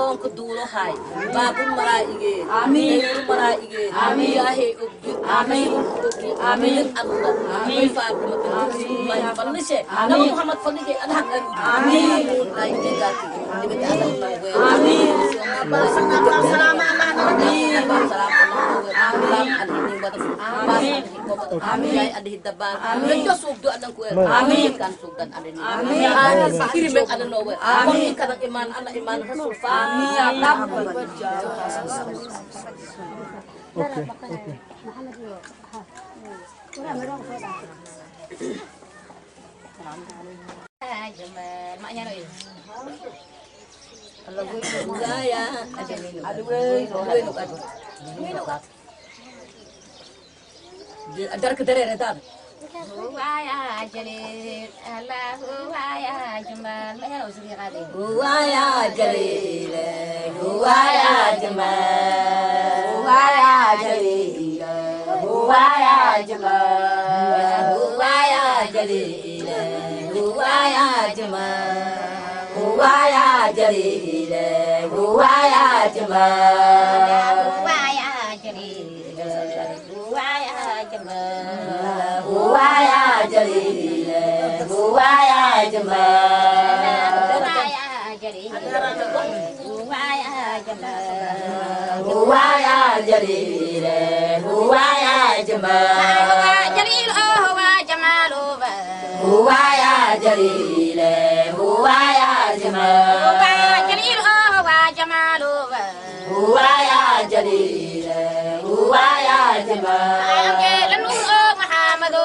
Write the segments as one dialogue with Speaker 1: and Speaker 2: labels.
Speaker 1: كون كدولو هاي باب المرائي آمين المرائي آمين يا هي آمين آمين الله آمين فاطمة ما يفلشه نبي محمد فلشه أنا آمين لا يجاتي آمين سلام آمين سلام آمين آمين يا أدي الدبار لجوا سوق دو أنا كوي آمين كان سوق دان أدي آمين كريم أنا نوى آمين كذا إيمان أنا إيمان رسول آمين يا الله
Speaker 2: اوكي
Speaker 1: جمال maknya loh kalau gue juga ya ada minum ada kedere redan huwa ya jalil Allah huwa ya jamal maknya loh suri kali huwa ya jalil huwa ya jamal huwa ya jalil huwa ya jamal huwa ya jalil huwa ya jamal huwa ya jalil huwa ya jamal huwa ya jalil huwa ya jamal huwa ya jalil huwa ya jamal huwa ya jalil huwa ya jamal huwa ya jalil huwa ya jamal jalil huwa jamalu هو يا جليل هو يا جمال هو جليل هو جمال هو يا جليل هو يا جمال النور محمد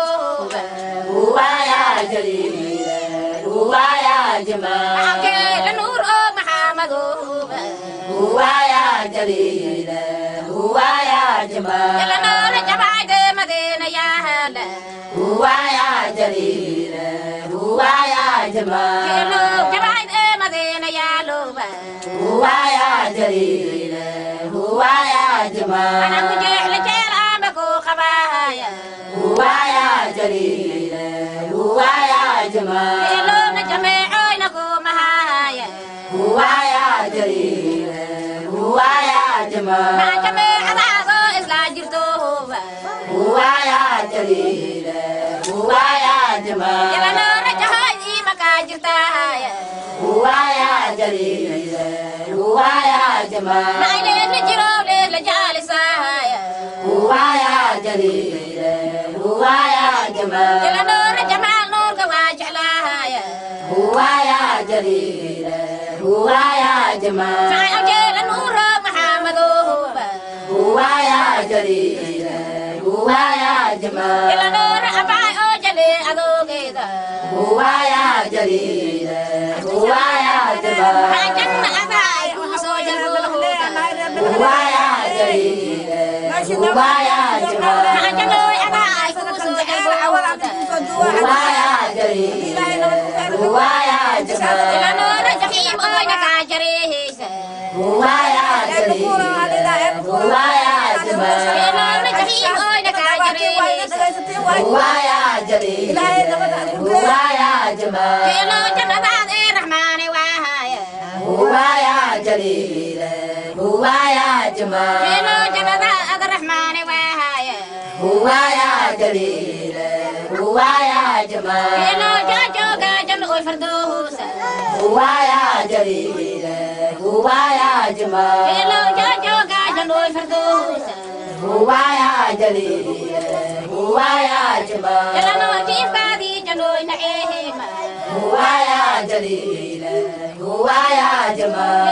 Speaker 1: هو يا جليل هو يا جمال النور محمد هو يا جليل هو يا جمال النور جمال مدينة يا هلا هو يا جليل هو يا جمال جبعت مدينة يا لوبا هو يا جليل هو يا جمال أنا مجيح لجيل أمكو خبايا هو يا جليل هو يا جمال يلوم جميع نكو مهايا هو يا جليل هو يا جمال ما جميع راسو إسلا جرتوه هو يا جليل هو يا جمال يلا نور جهاي مكاجرتايا هو يا جليل هو يا جمال ما لين نجرو لين جالسايا هو يا جليل هو يا جمال يلا نور جمال نور كواجعلايا هو يا جليل هو يا جمال سايا نور محمد هو يا جليل هو يا جمال يلا نور أباي هو يا جليل هو يا جمال هو يا جليل هو يا جمال هو يا جليل هو يا جمال هو يا جليل هو يا جمال هو يا جليل هو يا جمال هو يا جليل هو يا جمال هو يا جليل هو يا جمال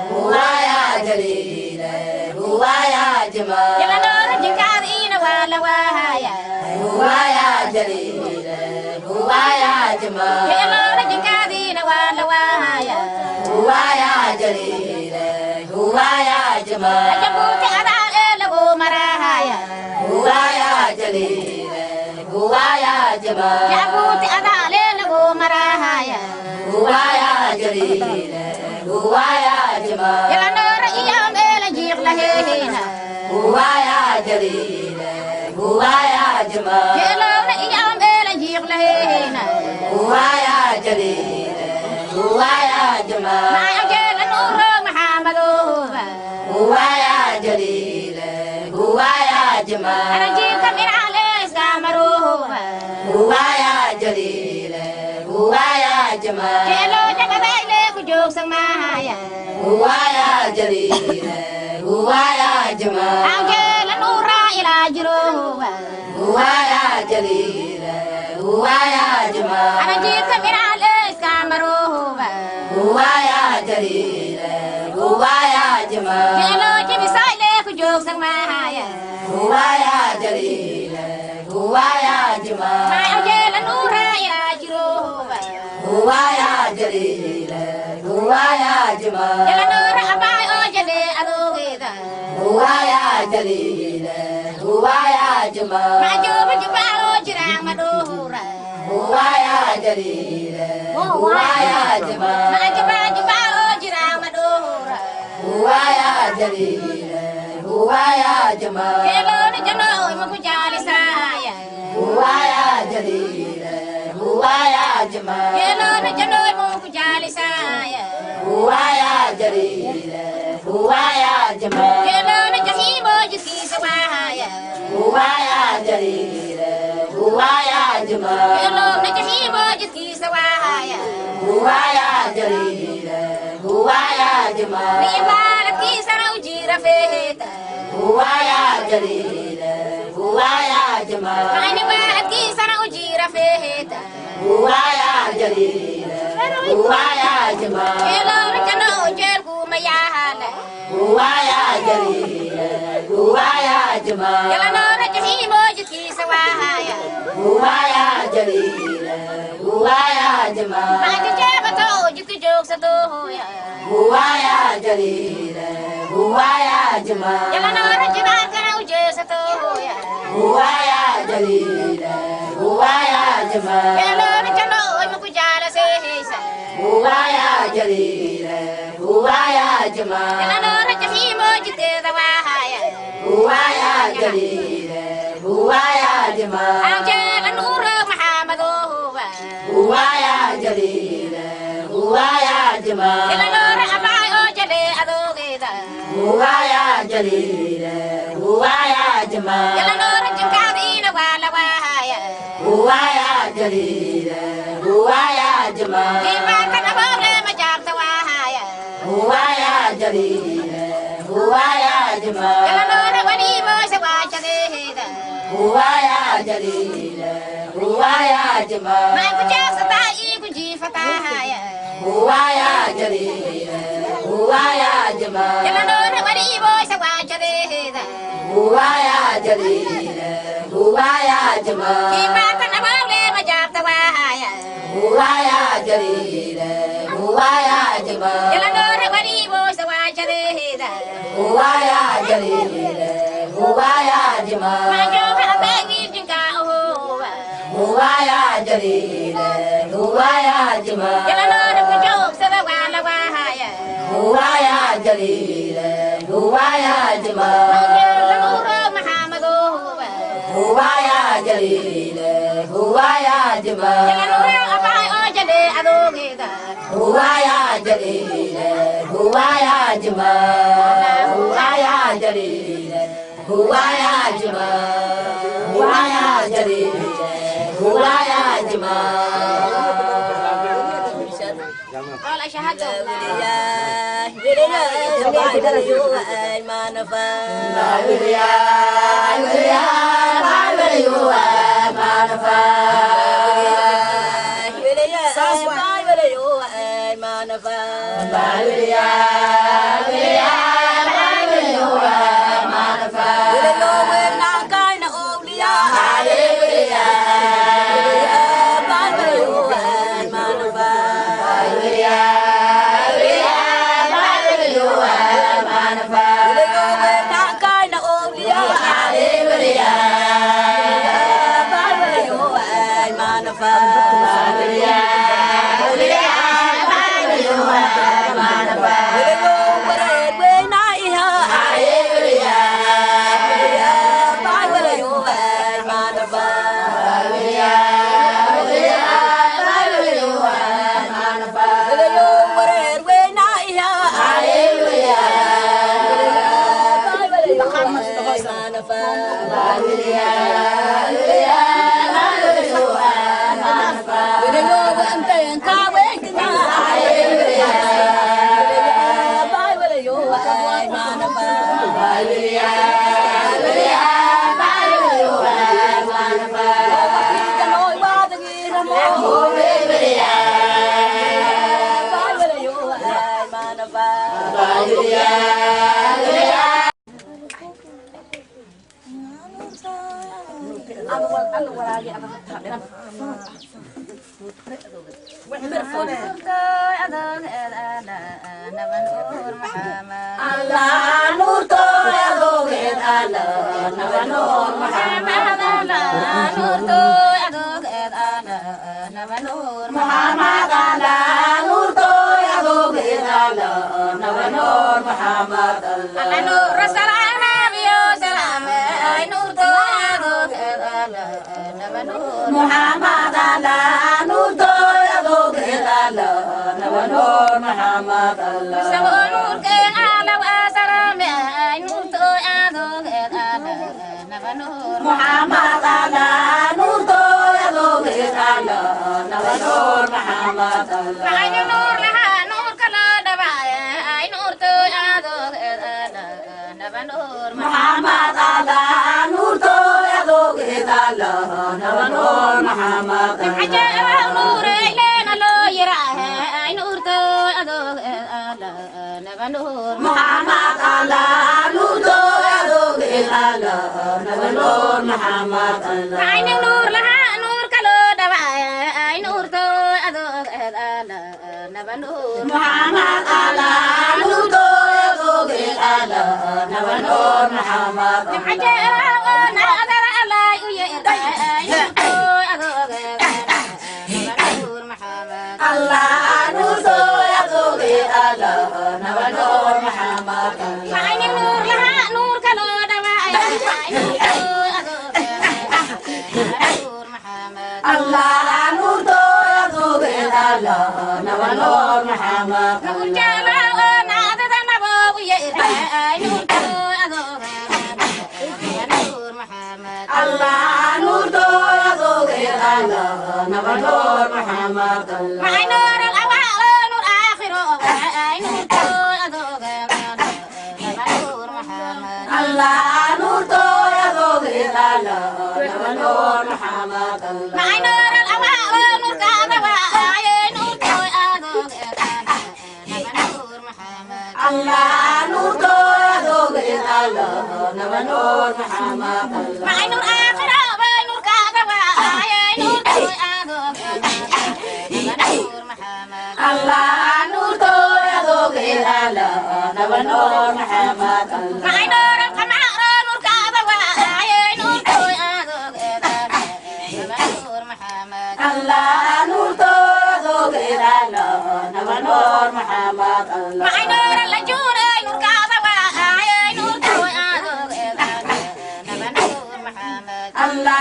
Speaker 1: هو يا جليل هو يا جمال هو يا جليل هو يا جمال هو يا جليل هو يا جمال هو يا جليل هو يا جمال هو يا جليل هو يا جمال هو يا جليل هو يا جمال هو يا جليل هو يا جمال هو يا جليل هو يا جمال هو يا جليل هو يا جمال هو يا جليل
Speaker 2: Huwaya Jama
Speaker 3: Ajala Nuru Muhammadu
Speaker 2: Huwaya Jalila Huwaya Jama
Speaker 3: Anajika min alis kamaru
Speaker 2: Huwaya Jalila Huwaya Jama
Speaker 3: Kelo jagadaile kujuk sang mahaya
Speaker 2: Huwaya Jalila Huwaya Jama
Speaker 3: Ajala Nura ila jiru
Speaker 2: Huwaya Jalila Huwaya Jama
Speaker 3: Anajika min alis kamaru
Speaker 2: Huwaya Jalila Huwaya Jama
Speaker 3: Kelo jabisaile kujuk sang mahaya
Speaker 2: Huwaya Jalila Huwaya Jama
Speaker 3: Ajala Nura ila jiru
Speaker 2: Huwaya Jalila Huwaya Jama
Speaker 3: Jala Nura abai ojale alugida
Speaker 2: Huwaya Jalila Huwaya Jama
Speaker 3: Maju baju jirang madura
Speaker 2: Huwaya Jalila Huwaya Jama
Speaker 3: Maju baju jirang madura
Speaker 2: Huwaya Jalila Huwaya Jama
Speaker 3: Kelo ni jano imu jali saya
Speaker 2: Huwaya Jalila Huwaya Jama
Speaker 3: Kelo ni jano imu jali saya
Speaker 2: Huwaya Jalila Huwaya Jama
Speaker 3: Kelo ni jahimo jiki sawaya
Speaker 2: Huwaya Jalila Huwaya Jama
Speaker 3: Kelo ni jahimo jiki sawaya
Speaker 2: Huwaya Jalila Huwaya Jama
Speaker 3: Ni ibarat kisara ujira feta
Speaker 2: Huwaya Jalila Huwaya Jama
Speaker 3: Ni ibarat kisara ujira feta
Speaker 2: Huwaya Jalila Huwaya Jama
Speaker 3: Kelo ni jano ujel kumayahala
Speaker 2: Huwaya Jalila Huwaya Jama
Speaker 3: Kelo ni jahimo jiki sawaya
Speaker 2: Huwaya Jalila Huwaya Jama
Speaker 3: Maju jabato jiki jok satu ya
Speaker 2: Huwaya Jalila Huwaya Jama
Speaker 3: Jalan orang jibat kana uje satu ya
Speaker 2: Huwaya Jalila Huwaya Jama
Speaker 3: Kelo ni jano imu kujala sehisa
Speaker 2: Huwaya Jalila Huwaya Jama
Speaker 3: Jalan orang jahimo jiki sawaya
Speaker 2: Huwaya Jalila Huwaya Jama
Speaker 3: Jalan nurul Muhammadu
Speaker 2: Huwaya Jalila Huwaya Jama
Speaker 3: Jalan orang abai ojale adogida
Speaker 2: Huwaya Jalila Huwaya Jama
Speaker 3: Jalan orang jengkari na wala wahaya
Speaker 2: Huwaya Jalila Huwaya Jama
Speaker 3: Ibarat abole majab sawahaya
Speaker 2: Huwaya Jalila Huwaya Jama
Speaker 3: Jalan orang wali mo sawaja dehida
Speaker 2: Huwaya Jalila Huwaya Jama
Speaker 3: Mai kujak satai kuji fatahaya
Speaker 2: Huwaya Jalila Huwaya Jama
Speaker 3: Jalan orang wali mo sawaja dehida
Speaker 2: Huwaya Jalila Huwaya Jama
Speaker 3: Ibarat abole majab sawahaya
Speaker 2: Huwaya Jalila Huwaya Jama
Speaker 3: Jalan orang wali mo sawaja dehida
Speaker 2: Huwaya Jalila Huwaya Jama
Speaker 3: Maju abai jengka uhuwa
Speaker 2: Huwaya Jalila Huwaya Jama
Speaker 3: Jalan orang kujok sawala wahaya
Speaker 2: Huwaya Jalila Huwaya Jama
Speaker 3: Jalan nurul Muhammadu
Speaker 2: Huwaya Jalila Huwaya Jama
Speaker 3: Jalan orang abai ojale adogida
Speaker 2: Huwaya Jalila Huwaya Jama Huwaya Jalila Huwaya Jama Huwaya Jalila Huwaya Jama
Speaker 3: Qala syahadu
Speaker 1: nafa
Speaker 2: Hallelujah, hallelujah, hallelujah.
Speaker 1: Wede yo ante en kawe kina
Speaker 2: Hallelujah,
Speaker 1: Bai wede yo ai manafa
Speaker 2: hallelujah, hallelujah, hallelujah.
Speaker 1: Noi ba tangi ramo
Speaker 2: Hallelujah,
Speaker 1: Bai wede yo ai manafa
Speaker 2: hallelujah, hallelujah.
Speaker 1: Anu wala lagi apa tak
Speaker 2: Allah nur to ya goget Allah nawanor Muhammad Muhammad Allah nur to ya goget Allah nawanor Muhammad Allah Muhammad Allah nur to ya goget Allah nawanor Muhammad Allah Muhammad Allah nur to ya goget Allah nawanor Muhammad Allah Muhammad Allah nur to ya goget Allah nawanor Muhammad Allah Muhammad Allah nur to ya goget Allah nawanor Muhammad Allah Muhammad Allah nur to ya goget Allah nawanor Muhammad Allah Allah nur to ya goget Allah nawanor Muhammad Allah Allah nur to ya goget Allah nawanor Muhammad Allah Allah nur to ya goget Allah nawanor Muhammad Allah Allah nur to ya goget Allah nawanor Muhammad Allah Allah nur to ya goget Allah nawanor Muhammad Allah Allah nur to ya goget Allah nawanor Muhammad Allah Allah nur to ya goget Allah nawanor Muhammad Allah Allah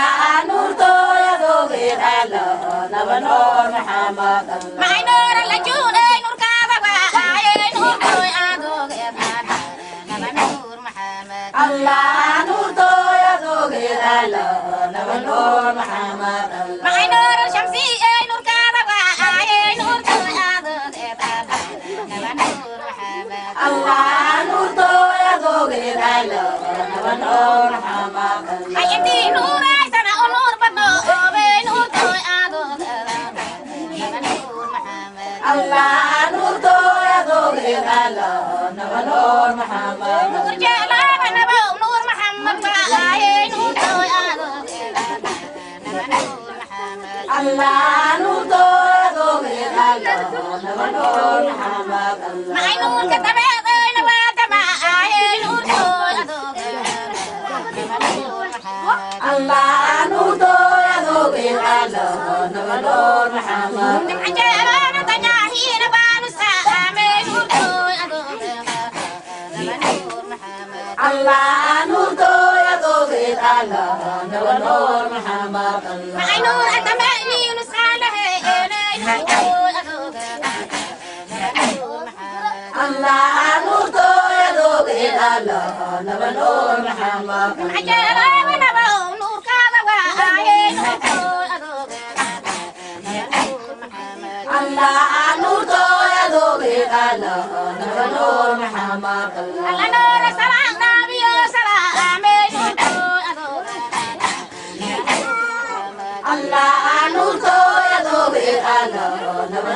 Speaker 2: nur to ya goget Allah nawanor Muhammad Allah Allah nur to ya goget Allah nawanor Muhammad Allah Allah nur to ya goget Allah nawanor Muhammad Allah Allah nur to ya goget Allah nawanor Muhammad Allah Allah nur to ya goget Allah nawanor Muhammad Allah Allah nur to ya goget Allah nawanor Muhammad Allah nur to ya goget Allah nawanor Muhammad Allah Allah nur to ya goget Allah nawanor محمد
Speaker 3: عجل ونبو نور كذا وعين أدوك
Speaker 2: الله نور تو يا دوبي الله نور محمد
Speaker 3: الله نور سلام نبي سلام أدوك
Speaker 2: الله نور تو يا دوبي الله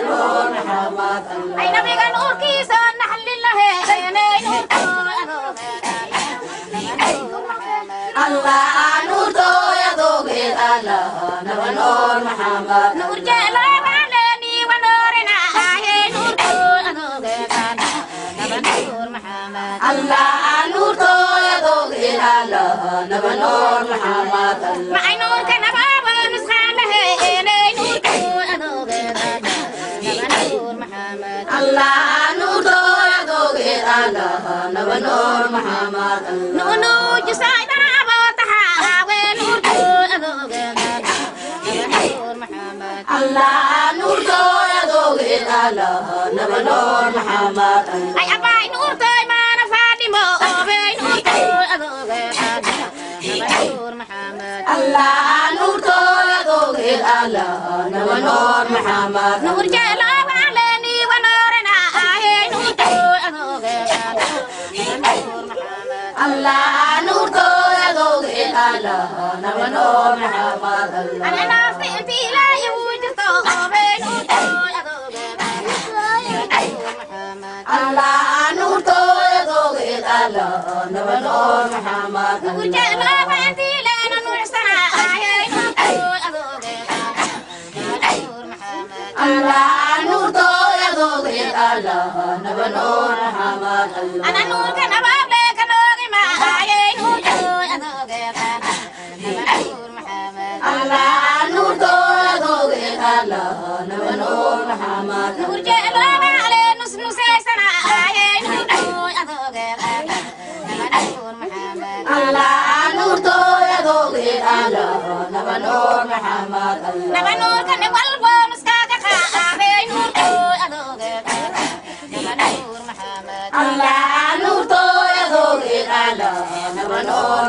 Speaker 2: نور محمد
Speaker 3: أي نبي نور كيس نحل الله نور أدوك
Speaker 2: الله نور تو يا دوبي الله نور محمد
Speaker 3: نور جلال عليني ونورنا نور أدوك نور محمد
Speaker 2: الله نور تو يا دوبي الله نور محمد
Speaker 3: مع نور كان بابا نسخانه نور أدوك نور محمد
Speaker 2: الله نور تو يا دوبي الله نور محمد
Speaker 3: نور جسائنا بطحا ونور أدوك نور محمد
Speaker 2: الله نور تو يا دوبي الله نور محمد
Speaker 3: أي أباي نور تاي ما نفادمو نور أدوك نور محمد
Speaker 2: الله نور تو يا دوبي الله نور محمد
Speaker 3: نور جلال عليني ونورنا نور أدوك نور محمد
Speaker 2: الله نور تو يا دوبي الله نور محمد
Speaker 3: أنا نفسي أنت لا يوجد نور أدوك نور محمد
Speaker 2: الله نور تو يا دوبي الله نور محمد
Speaker 3: نور جلال أنت لنا نور سنا نور أدوك نور محمد
Speaker 2: الله نور تو يا دوبي الله نور محمد
Speaker 3: أنا نور كان باب لك نور ما نور أدوك نور محمد
Speaker 2: الله نور تو يا دوبي الله نور محمد
Speaker 3: نور جلال عليه نص نص سنا نور أدوك نور محمد
Speaker 2: الله نور تو يا دوبي الله نور محمد
Speaker 3: نبى نور كان والبو مسكاك نور أدوك نور محمد
Speaker 2: الله نور تو يا دوبي الله نور